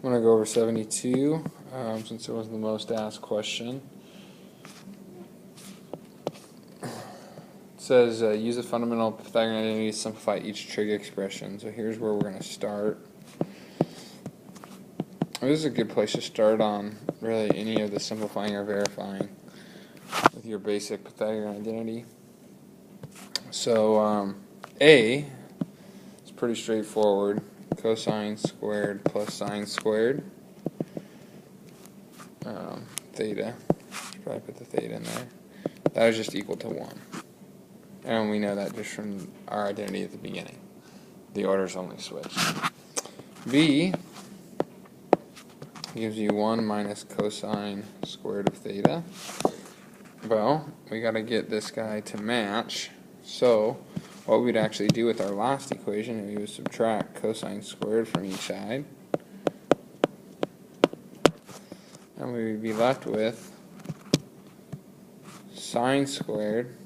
I'm going to go over 72 since it was the most asked question. It says use a fundamental Pythagorean identity to simplify each trig expression. So here's where we're going to start. This is a good place to start on really any of the simplifying or verifying with your basic Pythagorean identity. So A is pretty straightforward. Cosine squared plus sine squared. Theta. Should probably put the theta in there. That is just equal to 1. And we know that just from our identity at the beginning. The order's only switched. B gives you 1 minus cosine squared of theta. Well, we got to get this guy to match. So what we'd actually do with our last equation is we would subtract cosine squared from each side. And we would be left with sine squared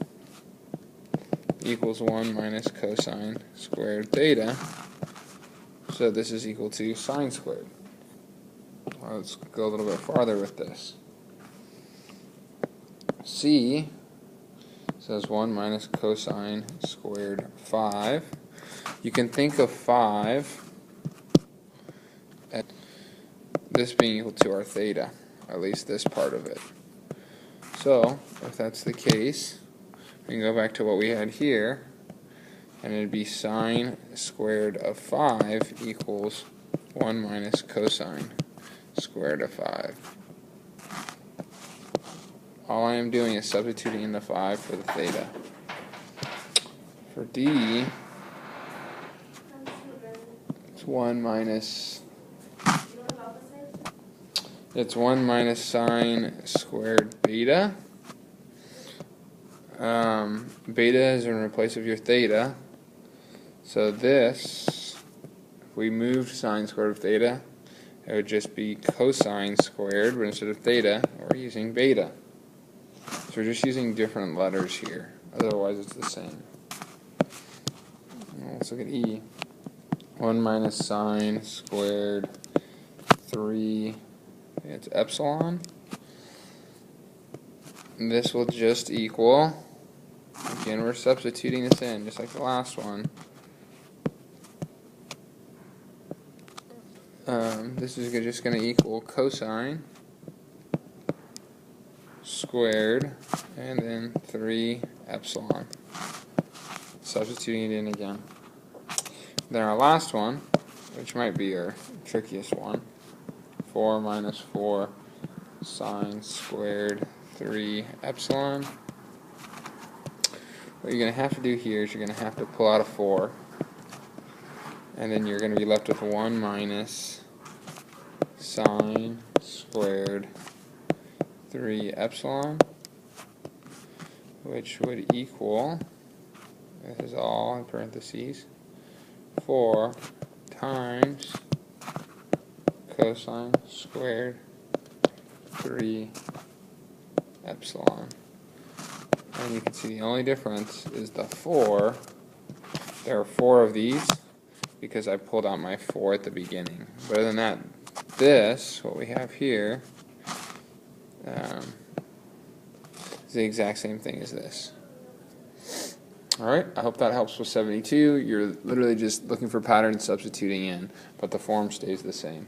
equals 1 minus cosine squared theta. So this is equal to sine squared. Well, let's go a little bit farther with this. C says 1 minus cosine squared 5. You can think of 5 as this being equal to our theta, at least this part of it. So, if that's the case, we can go back to what we had here, and it'd be sine squared of 5 equals 1 minus cosine squared of 5. All I am doing is substituting in the 5 for the theta. For D, it's 1 minus sine squared beta. Beta is in place of your theta. So this, if we moved sine squared of theta, it would just be cosine squared, but instead of theta, we're using beta. So we're just using different letters here. Otherwise, it's the same. Let's look at E. 1 minus sine squared 3. It's epsilon. And this will just equal, again, we're substituting this in, just like the last one. This is just going to equal cosine squared and then 3 epsilon. Substituting it in again. Then our last one, which might be our trickiest one, 4 minus 4 sine squared 3 epsilon. What you're going to have to do here is you're going to have to pull out a 4, and then you're going to be left with 1 minus sine squared 3 epsilon, which would equal, this is all in parentheses, 4 times cosine squared 3 epsilon. And you can see the only difference is the 4. There are 4 of these because I pulled out my 4 at the beginning. But other than that, this, what we have here, is the exact same thing as this. Alright, I hope that helps with 72. You're literally just looking for patterns, substituting in, but the form stays the same.